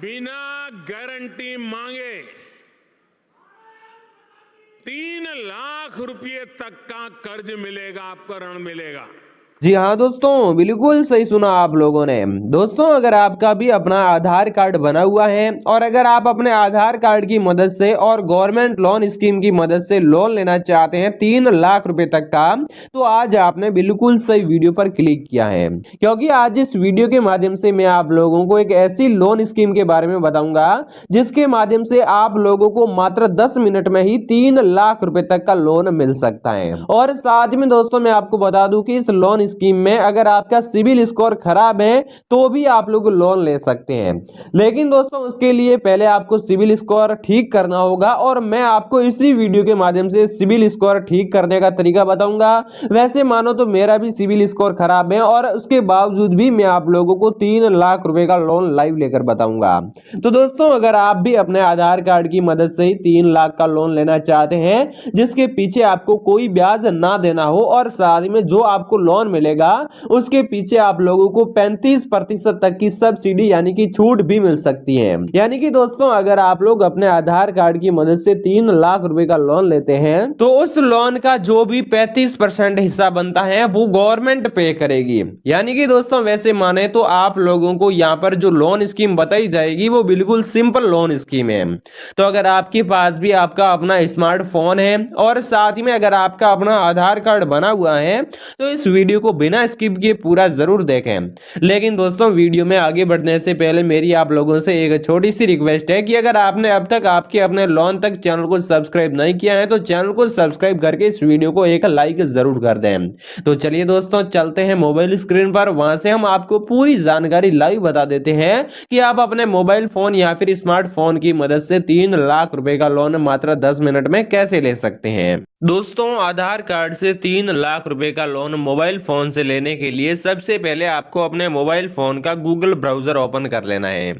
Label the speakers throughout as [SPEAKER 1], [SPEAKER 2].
[SPEAKER 1] बिना गारंटी मांगे 3 लाख रुपए तक का कर्ज मिलेगा, आपको ऋण मिलेगा।
[SPEAKER 2] जी हाँ दोस्तों, बिल्कुल सही सुना आप लोगों ने। दोस्तों, अगर आपका भी अपना आधार कार्ड बना हुआ है और अगर आप अपने आधार कार्ड की मदद से और गवर्नमेंट लोन स्कीम की मदद से लोन लेना चाहते हैं 3 लाख रुपए तक का, तो आज आपने बिल्कुल सही वीडियो पर क्लिक किया है, क्योंकि आज इस वीडियो के माध्यम से मैं आप लोगों को एक ऐसी लोन स्कीम के बारे में बताऊंगा जिसके माध्यम से आप लोगों को मात्र 10 मिनट में ही 3 लाख रुपए तक का लोन मिल सकता है। और साथ में दोस्तों मैं आपको बता दूं कि इस लोन स्कीम में अगर आपका सिविल स्कोर खराब है तो भी आप लोग लोन ले सकते हैं, लेकिन दोस्तों उसके लिए पहले आपको सिविल स्कोर ठीक करना होगा और मैं आपको इसी वीडियो के माध्यम से सिविल स्कोर ठीक करने का तरीका बताऊंगा। वैसे मानो तो मेरा भी सिविल स्कोर खराब है और उसके बावजूद भी मैं आप लोगों को 3 लाख रुपए का लोन लाइव लेकर बताऊंगा। तो दोस्तों, अगर आप भी अपने आधार कार्ड की मदद से ही 3 लाख का लोन लेना चाहते हैं जिसके पीछे आपको कोई ब्याज ना देना हो और साथ में जो आपको लोन मिलेगा उसके पीछे आप लोगों को 35% तक की सब्सिडी यानी कि छूट भी मिल सकती है। यानी कि दोस्तों, अगर आप लोग अपने आधार कार्ड की मदद से 3 लाख रुपए का लोन लेते हैं तो उस लोन का जो भी 35% हिस्सा बनता है वो गवर्नमेंट पे करेगी। यानी कि दोस्तों वैसे माने तो आप लोगों को यहाँ पर जो लोन स्कीम बताई जाएगी वो बिल्कुल सिंपल लोन स्कीम है। तो अगर आपके पास भी आपका अपना स्मार्टफोन है और साथ में अगर आपका अपना आधार कार्ड बना हुआ है तो इस वीडियो को बिना स्किप किए पूरा जरूर देखें। लेकिन दोस्तों, वीडियो में आगे बढ़ने से पहले मेरी आप लोगों से एक छोटी सी रिक्वेस्ट है कि अगर आपने अब तक आपके अपने लोन तक चैनल को सब्सक्राइब नहीं किया है तो चैनल को सब्सक्राइब करके इस वीडियो को एक लाइक जरूर कर दें। तो चलिए दोस्तों, चलते हैं मोबाइल स्क्रीन पर, वहां से हम आपको पूरी जानकारी लाइव बता देते हैं कि आप अपने मोबाइल फोन या फिर स्मार्टफोन की मदद से 3 लाख रुपए का लोन मात्र 10 मिनट में कैसे ले सकते हैं। दोस्तों, आधार कार्ड से 3 लाख रुपए का लोन मोबाइल फोन से लेने के लिए सबसे पहले आपको अपने मोबाइल फोन का गूगल ब्राउजर ओपन कर लेना है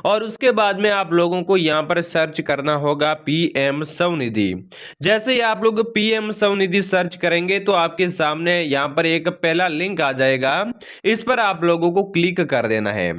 [SPEAKER 2] और उसके बाद में आप लोगों को यहां पर सर्च करना होगा पीएम स्वनिधि। जैसे ही आप लोग पीएम स्वनिधि सर्च करेंगे तो आपके सामने यहां पर एक पहला लिंक आ जाएगा, इस पर आप लोगों को क्लिक कर देना है।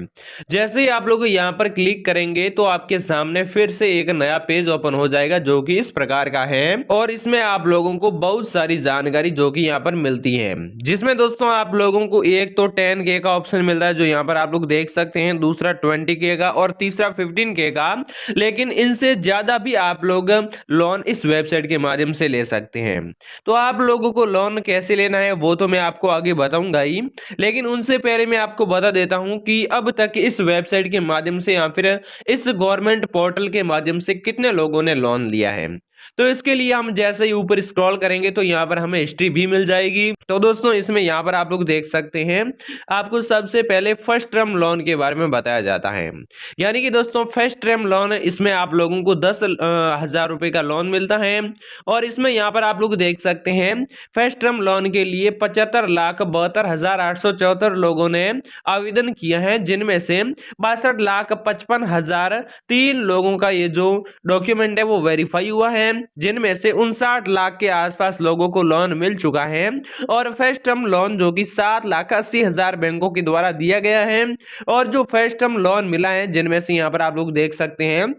[SPEAKER 2] जैसे ही आप लोग यहां पर क्लिक करेंगे तो आपके सामने फिर से एक नया पेज ओपन हो जाएगा जो कि इस प्रकार का है और इसमें आप लोगों को बहुत सारी जानकारी जो कि यहाँ पर मिलती है, जिसमें दोस्तों आप लोगों को एक तो 10K का ऑप्शन मिल रहा है जो यहाँ पर आप लोग देख सकते हैं, दूसरा 20K का और तीसरा 15K का। लेकिन इनसे ज्यादा भी आप लोग लोन इस वेबसाइट के माध्यम से ले सकते हैं। तो आप लोगों को लोन कैसे लेना है वो तो मैं आपको आगे बताऊंगा ही, लेकिन उनसे पहले मैं आपको बता देता हूं कि अब तक इस वेबसाइट के माध्यम से या फिर इस गवर्नमेंट पोर्टल के माध्यम से कितने लोगों ने लोन लिया है। तो इसके लिए हम जैसे ही ऊपर स्क्रॉल करेंगे तो यहाँ पर हमें हिस्ट्री भी मिल जाएगी। तो दोस्तों इसमें यहाँ पर आप लोग देख सकते हैं, आपको सबसे पहले फर्स्ट टर्म लोन के बारे में बताया जाता है। यानी कि दोस्तों फर्स्ट टर्म लोन, इसमें आप लोगों को 10,000 रुपए का लोन मिलता है और इसमें यहाँ पर आप लोग देख सकते हैं फर्स्ट टर्म लोन के लिए 75,72,874 लोगों ने आवेदन किया है, जिनमें से 62,55,003 लोगों का ये जो डॉक्यूमेंट है वो वेरीफाई हुआ है, जिनमें से 59 लाख के आसपास लोगों को लोन मिल चुका है। और फर्स्ट टर्म लोन जो कि 7,80,000 बैंकों के द्वारा दिया गया है और जो फर्स्ट टर्म लोन मिला है जिनमें से यहाँ पर आप लोग देख सकते हैं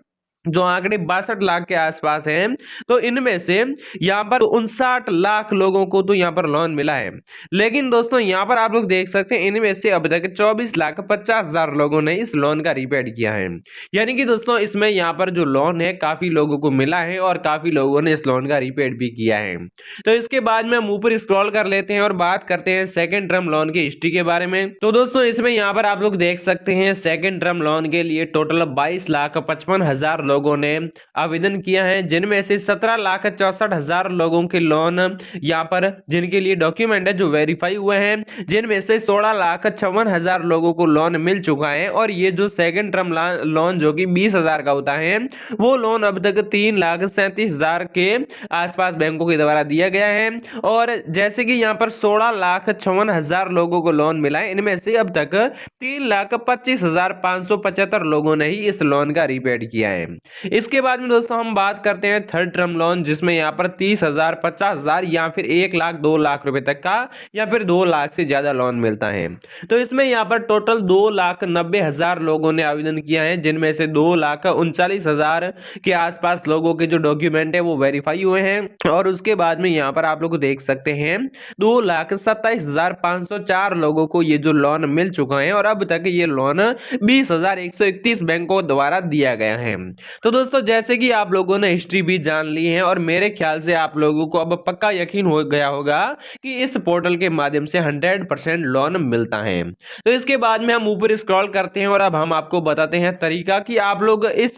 [SPEAKER 2] जो आंकड़े 62 लाख के आसपास हैं, तो इनमें से यहाँ पर 59 लाख लोगों को तो यहाँ पर लोन मिला है। लेकिन दोस्तों यहाँ पर आप लोग देख सकते हैं इनमें से अब तक 24,50,000 लोगों ने इस लोन का रीपेड किया है। यानी कि दोस्तों इसमें यहाँ पर जो लोन है काफी लोगों को मिला है और काफी लोगों ने इस लोन का रीपेड भी किया है। तो इसके बाद में हम ऊपर स्क्रॉल कर लेते हैं और बात करते हैं सेकेंड टर्म लोन की हिस्ट्री के बारे में। तो दोस्तों इसमें यहाँ पर आप लोग देख सकते हैं सेकेंड टर्म लोन के लिए टोटल 22,55,000 लोगों ने आवेदन किया है, जिनमें से 17,64,000 लोगों के लोन यहाँ पर जिनके लिए डॉक्यूमेंट है जो वेरीफाई हुए हैं, जिनमें से 16,56,000 लोगों को लोन मिल चुका है। और ये जो सेकंड टर्म लोन जो कि 20,000 का होता है वो लोन अब तक 3,37,000 के आसपास बैंकों के द्वारा दिया गया है। और जैसे कि यहाँ पर 16,56,000 लोगों को लोन मिला है, इनमें से अब तक 3,25,575 लोगों ने ही इस लोन का रीपेड किया है। इसके बाद में दोस्तों हम बात करते हैं थर्ड टर्म लोन, जिसमें यहाँ पर 30,000, 50,000 या फिर 1 लाख, 2 लाख रुपए तक का या फिर 2 लाख से ज्यादा लोन मिलता है। तो इसमें यहाँ पर टोटल 2,90,000 लोगों ने आवेदन किया है, जिनमें से 2,39,000 के आसपास लोगों के जो डॉक्यूमेंट है वो वेरीफाई हुए हैं। और उसके बाद में यहाँ पर आप लोग देख सकते हैं 2,27,504 लोगों को ये जो लोन मिल चुका है, और अब तक ये लोन 20,131 बैंकों द्वारा दिया गया है। तो दोस्तों जैसे कि आप लोगों ने हिस्ट्री भी जान ली है, और मेरे ख्याल से आप लोगों को अब पक्का यकीन हो गया होगा कि इस पोर्टल के माध्यम से 100% लोन मिलता है। तो इसके बाद में हम ऊपर स्क्रॉल करते हैं और अब हम आपको बताते हैं तरीका कि आप लोग इस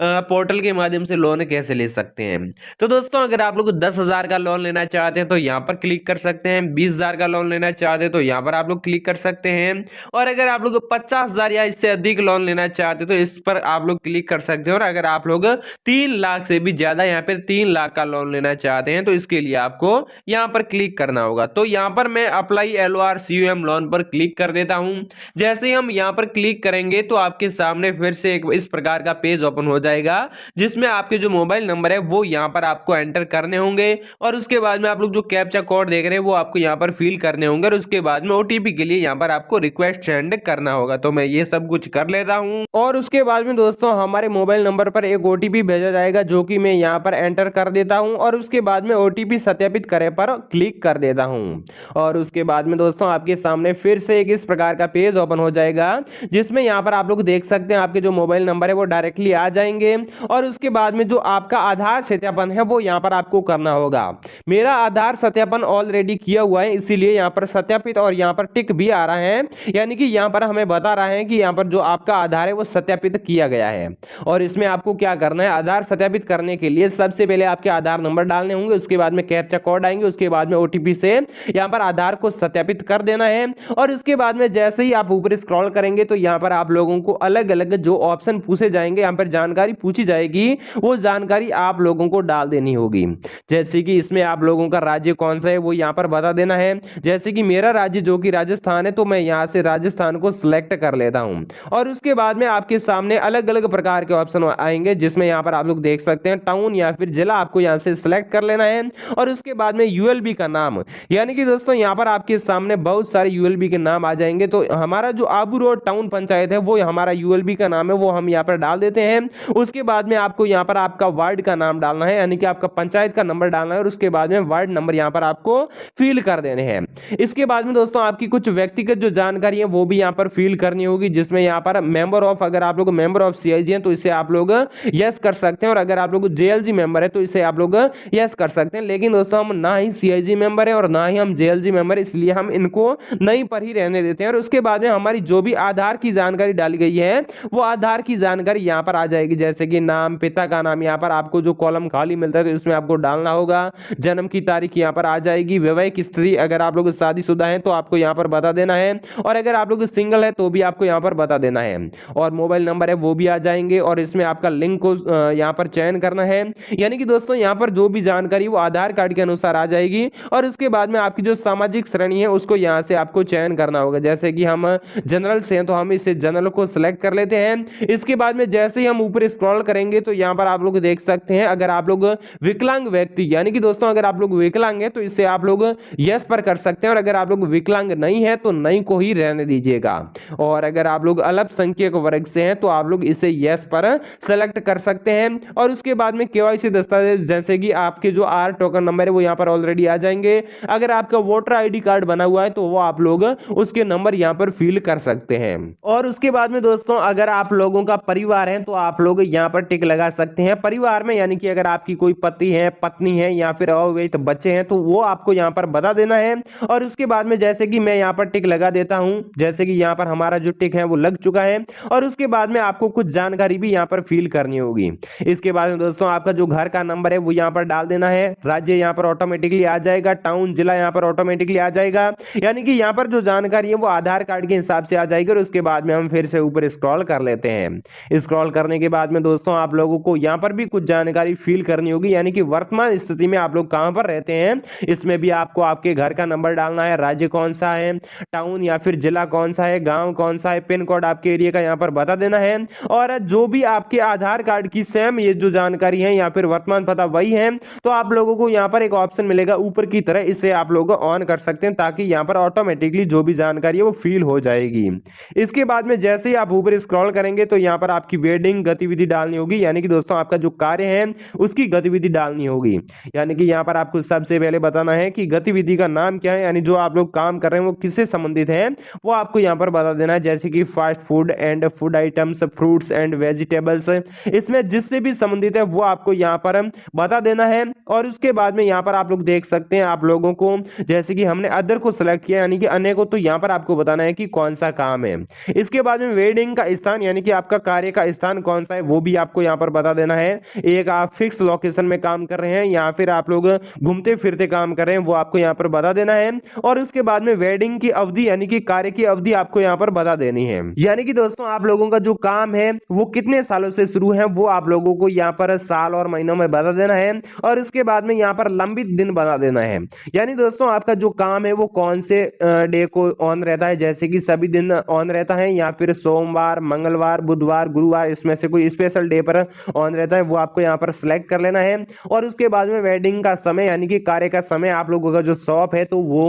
[SPEAKER 2] पोर्टल के माध्यम से लोन कैसे ले सकते हैं। तो दोस्तों अगर आप लोग 10,000 का लोन लेना चाहते हैं तो यहाँ पर क्लिक कर सकते हैं, 20,000 का लोन लेना चाहते हैं तो यहाँ पर आप लोग क्लिक कर सकते हैं, और अगर आप लोग 50,000 या इससे अधिक लोन लेना चाहते हैं तो इस पर आप लोग क्लिक कर सकते हैं। और अगर आप लोग 3 लाख से भी ज्यादा यहाँ पर 3 लाख का लोन लेना चाहते हैं तो इसके लिए आपको यहाँ पर क्लिक करना होगा। तो यहाँ पर मैं अप्लाई LOR CUM लोन पर क्लिक कर देता हूँ। जैसे ही हम यहाँ पर क्लिक करेंगे तो आपके सामने फिर से एक इस प्रकार का पेज ओपन हो जाएगा, जिसमें आपके जो मोबाइल नंबर है वो यहाँ पर आपको एंटर करने होंगे, और उसके बाद में आप लोग जो कैप्चा कोड देख रहे हैं वो आपको यहाँ पर फिल करने होंगे, और उसके बाद में OTP के लिए यहाँ पर आपको रिक्वेस्ट सेंड करना होगा। तो मैं ये सब कुछ कर लेता हूँ, और उसके बाद में दोस्तों हमारे मोबाइल नंबर पर एक OTP भेजा जाएगा, जो कि मैं यहाँ पर एंटर कर देता हूँ, और उसके बाद में OTP सत्यापित करे पर क्लिक कर देता हूँ। और उसके बाद में दोस्तों आपके सामने फिर से एक इस प्रकार का पेज ओपन हो जाएगा, जिसमें यहाँ पर आप लोग देख सकते हैं आपके जो मोबाइल नंबर है वो डायरेक्टली आ जाएंगे, और उसके बाद में जो आपका आधार सत्यापन है वो यहाँ पर आपको करना होगा। मेरा आधार सत्यापन ऑलरेडी किया हुआ है, इसीलिए यहाँ पर सत्यापित और यहाँ पर टिक भी आ रहा है, यानी कि यहाँ पर हमें बता रहा है कि यहाँ पर जो आपका आधार है वो सत्यापित किया गया है। और इसमें आपको क्या करना है, आधार सत्यापित करने के लिए सबसे पहले आपके आधार नंबर डालने होंगे, उसके बाद में कैप्चा कोड आएंगे, उसके बाद में OTP से यहाँ पर आधार को सत्यापित कर देना है। और उसके बाद में जैसे ही आप ऊपर स्क्रॉल करेंगे तो यहाँ पर आप लोगों को अलग अलग जो ऑप्शन पूछे जाएंगे, यहाँ पर जानकारी पूछी जाएगी, वो जानकारी आप लोगों को डाल देनी होगी। जैसे कि इसमें आप लोगों का राज्य कौन सा है वो यहाँ पर बता देना है। जैसे कि मेरा राज्य जो कि राजस्थान है, तो मैं यहाँ से राजस्थान को सिलेक्ट कर लेता हूँ। और उसके बाद में आपके सामने अलग अलग प्रकार के ऑप्शन आएंगे, जिसमें यहाँ पर आप लोग देख सकते हैं टाउन या फिर जिला आपको यहाँ से सिलेक्ट कर लेना है। और उसके बाद में ULB का नाम, यानी कि दोस्तों यहाँ पर आपके सामने बहुत सारे ULB के नाम आ जाएंगे। तो हमारा जो आबू रोड टाउन पंचायत है वो हमारा ULB का नाम है, वो हम यहाँ पर डाल देते हैं। उसके बाद में आपको यहाँ पर आपका वार्ड का नाम डालना है, यानी कि आपका पंचायत का नंबर डालना है, और उसके बाद में वार्ड नंबर यहाँ पर आपको फिल कर देने हैं। इसके बाद में दोस्तों आपकी कुछ व्यक्तिगत जो जानकारी है वो भी यहाँ पर फिल करनी होगी, जिसमें यहाँ पर मेंबर ऑफ, अगर आप लोग मेंबर ऑफ CIG हैं तो इसे आप लोग यस कर सकते हैं, और अगर आप लोग JLG मेंबर है तो इसे आप लोग यस कर सकते हैं। लेकिन दोस्तों हम ना ही CIG मेंबर है और ना ही हम JLG मेंबर, इसलिए हम इनको नहीं पर ही रहने देते हैं। और उसके बाद में हमारी जो भी आधार की जानकारी डाली गई है वो आधार की जानकारी यहाँ पर आ जाएगी, जैसे कि नाम, पिता का नाम, यहाँ पर आपको जो कॉलम खाली मिलता है तो इसमें आपको डालना होगा। जन्म की तारीख यहाँ पर आ जाएगी। वैवाहिक स्थिति, अगर आप लोग शादीशुदा हैं तो आपको यहाँ पर बता देना है, और अगर आप लोग सिंगल है तो भी आपको यहाँ पर बता देना है। और मोबाइल नंबर है वो भी आ जाएंगे, और इसमें आपका लिंक को यहाँ पर चयन करना है, यानी कि दोस्तों यहाँ पर जो भी जानकारी वो आधार कार्ड के अनुसार आ जाएगी। और उसके बाद में आपकी जो सामाजिक श्रेणी है उसको यहाँ से आपको चयन करना होगा। जैसे कि हम जनरल से हैं तो हम इसे जनरल को सिलेक्ट कर लेते हैं। इसके बाद में जैसे ही हम ऊपर स्क्रॉल करेंगे तो यहाँ पर आप लोग देख सकते हैं, अगर आप लोग विकलांग व्यक्ति, यानी कि दोस्तों अगर आप लोग विकलांग हैं तो इसे आप लोग यस पर कर सकते हैं, और अगर आप लोग विकलांग नहीं है तो नहीं को ही रहने दीजिएगा। और अगर आप लोग अल्पसंख्यक वर्ग से हैं तो आप लोग इसे यस पर सेलेक्ट कर सकते हैं। और उसके बाद में KYC दस्तावेज, जैसे कि आपके जो R टोकन नंबर है वो यहाँ पर ऑलरेडी आ जाएंगे। अगर आपका वोटर ID कार्ड बना हुआ है तो वो आप लोग उसके नंबर यहाँ पर फिल कर सकते हैं। और उसके बाद में दोस्तों अगर आप लोगों का परिवार है तो आप लोग यहाँ पर टिक लगा सकते हैं परिवार में, यानी कि अगर आपकी कोई पति है, पत्नी है या फिर अविवाहित बच्चे हैं तो वो आपको यहाँ पर बता देना है। और उसके बाद में जैसे कि मैं यहाँ पर टिक लगा देता हूँ, जैसे कि यहाँ पर हमारा जो टिक है वो लग चुका है। और उसके बाद में आपको कुछ जानकारी भी यहाँ पर फिल करनी होगी। इसके बाद में दोस्तों आपका जो घर का नंबर है वो यहाँ पर डाल देना है। राज्य यहाँ पर ऑटोमेटिकली आ जाएगा, टाउन, जिला यहाँ पर ऑटोमेटिकली आ जाएगा, यानी कि यहाँ पर जो जानकारी है वो आधार कार्ड के हिसाब से आ जाएगी। और उसके बाद में हम फिर से ऊपर स्क्रॉल कर लेते हैं। स्क्रॉल करने के बाद में दोस्तों आप लोगों को यहाँ पर भी कुछ जानकारी फिल करनी होगी, यानी कि वर्तमान स्थिति में आप लोग कहाँ पर रहते हैं। इसमें भी आपको आपके घर का नंबर डालना है, राज्य कौन सा है, टाउन या फिर जिला कौन सा है, गांव कौन सा है, पिन कोड आपके एरिया का यहाँ पर बता देना है। और जो भी आपके आधार कार्ड की सेम ये जो जानकारी है या फिर वर्तमान पता वही है, तो आप लोगों को यहाँ पर एक ऑप्शन मिलेगा ऊपर की तरह, इसे आप लोग ऑन कर सकते हैं ताकि यहाँ पर ऑटोमेटिकली जो भी जानकारी है वो फिल हो जाएगी। इसके बाद में जैसे ही आप ऊपर स्क्रॉल करेंगे तो यहाँ पर आपकी वेडिंग गतिविधि डालनी होगी, यानी कि दोस्तों आपका जो कार्य है उसकी गतिविधि डालनी होगी। यानी कि यहाँ पर आपको सबसे पहले बताना है कि गतिविधि का नाम क्या है, यानी जो आप लोग काम कर रहे हैं वो किससे संबंधित है वो आपको यहाँ पर बता देना है, जैसे कि fast food and food items, fruits and vegetables, इसमें जिससे भी संबंधित है वो आपको यहाँ पर बता देना है। और उसके बाद में यहाँ पर आप लोग देख सकते हैं आप लोगों को, जैसे कि हमने अदर को सिलेक्ट किया यानी कि अन्य को, तो यहाँ पर आपको बताना है कि कौन सा काम है। इसके बाद में वेडिंग का स्थान यानी कि आपका कार्य का स्थान कौन सा है वो भी आपको यहाँ पर बता देना है। एक आप फिक्स लोकेशन में काम कर रहे हैं या फिर आप लोग घूमते फिरते काम कर रहे हैं वो आपको यहाँ पर बता देना है। और उसके बाद में वेडिंग की अवधि यानी कि कार्य की अवधि आपको यहाँ पर बता देनी है, यानी कि दोस्तों आप लोगों का जो काम है वो कितने सालों से शुरू है वो आप लोगों को यहाँ पर साल और महीनों में बता देना है। और उसके बाद में यहाँ पर लंबित दिन बता देना है, यानी दोस्तों आपका जो काम है वो कौन से डे को ऑन रहता है, जैसे कि सभी दिन ऑन रहता है या फिर सोमवार, मंगलवार, बुधवार, गुरुवार, इसमें से कोई स्पेशल डे पर ऑन रहता है वो आपको यहाँ पर सिलेक्ट कर लेना है। और उसके बाद में वेडिंग का समय यानी कि कार्य का समय आप लोगों का जो शॉप है तो वो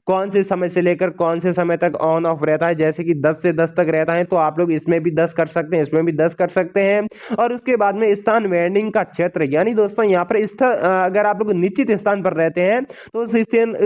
[SPEAKER 2] कौन से समय से लेकर कौन से समय तक ऑन ऑफ रहता है, जैसे कि 10 से 10 तक रहता है तो आप लोग इसमें भी 10 कर सकते हैं, इसमें भी 10 कर सकते हैं। और उसके बाद में स्थान वेडिंग का क्षेत्र, यानी दोस्तों यहाँ पर अगर आप लोग निश्चित स्थान पर रहते हैं तो उस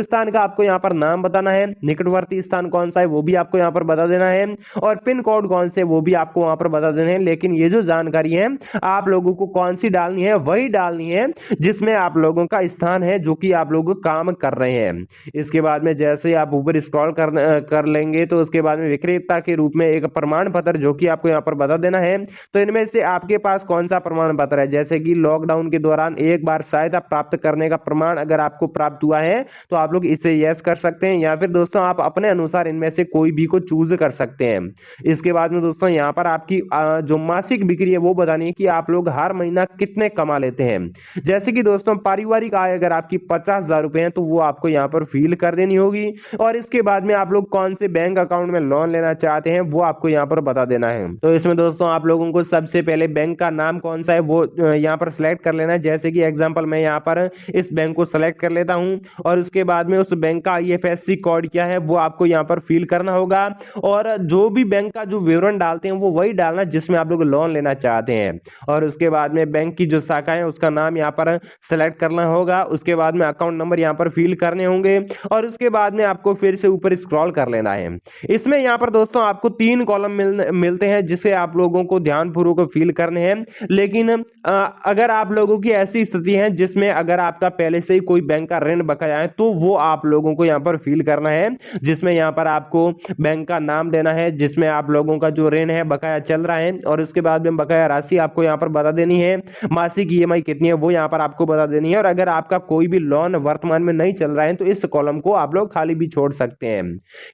[SPEAKER 2] स्थान का आपको यहाँ पर नाम बताना है, निकटवर्ती स्थान कौन सा है वो भी आपको यहाँ पर बता देना है, और पिन कोड कौन से वो भी आपको वहां पर बता देना है। लेकिन ये जो जानकारी है आप लोगों को कौन सी डालनी है, वही डालनी है जिसमें आप लोगों का स्थान है जो कि आप लोग काम कर रहे हैं। इसके बाद में जैसे आप ऊपर स्क्रॉल कर लेंगे तो उसके बाद में विक्रेता के रूप में एक प्रमाण पत्र जो कि आपको यहाँ पर बता देना है। तो इनमें से आपके पास कौन सा प्रमाण पत्र है, जैसे कि लॉकडाउन के दौरान एक बार सहायता प्राप्त करने का प्रमाण अगर आपको प्राप्त हुआ है तो आप लोग इसे यस कर सकते हैं, या फिर दोस्तों आप अपने अनुसार इनमें से कोई भी को चूज कर सकते हैं। इसके बाद में दोस्तों यहाँ पर आपकी जो मासिक बिक्री है वो बतानी है कि आप लोग हर महीना कितने कमा लेते हैं। जैसे कि दोस्तों पारिवारिक आय अगर आपकी 50,000 रुपए है तो वो आपको यहाँ पर फिल कर देनी होगी। और इसके बाद में आप लोग कौन से बैंक अकाउंट में लोन लेना चाहते हैं वो आपको यहाँ पर बता देना है। तो इसमें दोस्तों आप लोगों को सबसे पहले बैंक का नाम कौन सा है वो यहाँ पर सिलेक्ट कर लेना है, जैसे कि एग्जाम्पल मैं यहाँ पर इस बैंक को सिलेक्ट कर लेता हूँ। और उसके बाद में उस बैंक का IFSC कोड क्या है वो आपको यहाँ पर फिल करना होगा। और जो भी बैंक का जो विवरण डालते हैं वो वही डालना जिसमें आप लोग लोन लेना चाहते हैं। और उसके बाद में बैंक की जो शाखा है उसका नाम यहाँ पर सेलेक्ट करना होगा। उसके बाद में अकाउंट नंबर यहाँ पर फिल करने होंगे। और उसके बाद में आपको फिर से ऊपर स्क्रॉल कर लेना है। इसमें यहाँ पर दोस्तों आपको 3 कॉलम मिलते हैं जिसे आप लोगों को ध्यानपूर्वक फिल करने हैं। लेकिन अगर आप लोगों की ऐसी स्थिति है जिसमें अगर आपका पहले से ही कोई बैंक का ऋण बकाया है तो वो आप लोगों को यहाँ पर फिल करना है, जिसमें यहाँ पर आपको बैंक का नाम देना है जिसमें आप लोगों का जो ऋण है बकाया चल रहा है। और उसके बाद में बकाया राशि आपको यहाँ पर बता देनी है, मासिक EMI कितनी है वो यहाँ पर आपको बता देनी है। और अगर आपका कोई भी लोन वर्तमान में नहीं चल रहा है तो इस कॉलम को आप लोग खाली भी छोड़ सकते हैं।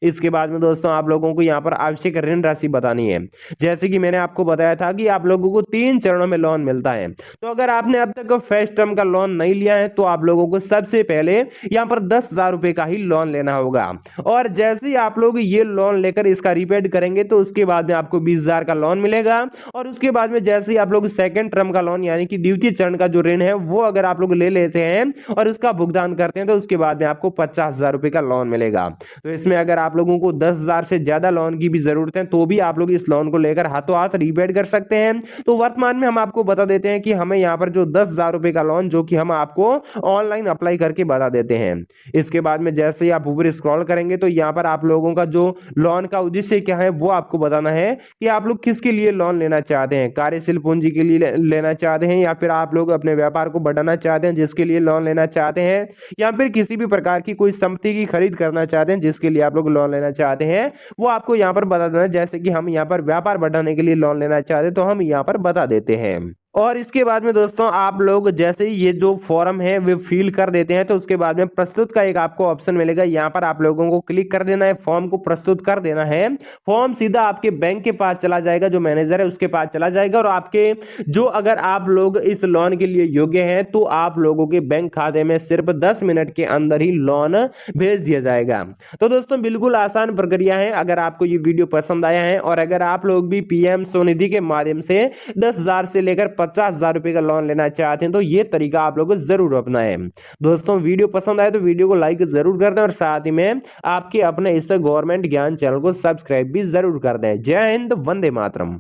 [SPEAKER 2] इसके बाद में दोस्तों आप लोगों को यहाँ पर आवश्यक ऋण राशि बतानी है, जैसे कि मैंने आपको बताया था कि आप लोगों को 3 चरणों में लोन मिलता है। तो अगर आपने अब तक फर्स्ट टर्म का लोन नहीं लिया है तो आप लोगों को सबसे पहले यहाँ पर 10,000 रुपए का ही लोन लेना होगा। और जैसे ही आप लोग ये लोन लेकर इसका रीपेड करेंगे तो उसके बाद में आपको 20,000 का लोन मिलेगा। और उसके बाद में जैसे ही आप लोग सेकंड टर्म का लोन यानी कि द्वितीय चरण का जो ऋण है वो अगर आप लोग ले लेते हैं और उसका भुगतान करते हैं तो उसके बाद में आपको 50,000 रुपए का लोन मिलेगा। तो इसमें अगर आप लोगों को 10,000 से ज्यादा लोन की भी जरूरत है तो भी आप लोग इस लोन को लेकर हाथों हाथ रीपेड कर सकते हैं। तो वर्तमान में हम आपको बता देते हैं कि हमें यहाँ पर जो 10,000 रुपए का लोन जो कि हम आपको ऑनलाइन अप्लाई करके बता देते हैं। इसके बाद में जैसे ही आप ऊपर स्क्रॉल करेंगे तो यहाँ पर आप लोगों का जो लोन का उद्देश्य क्या है वो आपको बताना है कि आप लोग किसके लिए लोन लेना चाहते हैं, कार्यशील पूंजी के लिए लेना चाहते हैं या फिर आप लोग अपने व्यापार को बढ़ाना चाहते हैं जिसके लिए लोन लेना चाहते हैं, या फिर किसी भी प्रकार की कोई संपत्ति की खरीद करना चाहते हैं जिसके लिए आप लोग लोन लेना चाहते हैं, वो आपको यहाँ पर बता देना। जैसे कि हम यहाँ पर व्यापार बढ़ाने के लिए लोन लेना चाहते हैं तो हम यहाँ पर बता देते हैं। और इसके बाद में दोस्तों आप लोग जैसे ही ये जो फॉर्म है वो फिल कर देते हैं तो उसके बाद में प्रस्तुत का एक आपको ऑप्शन मिलेगा। यहाँ पर आप लोगों को क्लिक कर देना है, फॉर्म को प्रस्तुत कर देना है। फॉर्म सीधा आपके बैंक के पास चला जाएगा, जो मैनेजर है उसके पास चला जाएगा और आपके जो अगर आप लोग इस लोन के लिए योग्य हैं तो आप लोगों के बैंक खाते में सिर्फ 10 मिनट के अंदर ही लोन भेज दिया जाएगा। तो दोस्तों बिल्कुल आसान प्रक्रिया है। अगर आपको ये वीडियो पसंद आया है और अगर आप लोग भी पीएम स्वनिधि के माध्यम से 10,000 से लेकर 50,000 रुपए का लोन लेना चाहते हैं तो ये तरीका आप लोग जरूर अपनाएं। दोस्तों वीडियो पसंद आए तो वीडियो को लाइक जरूर कर दें और साथ ही में आपके अपने इस गवर्नमेंट ज्ञान चैनल को सब्सक्राइब भी जरूर कर दें। जय हिंद, वंदे मातरम।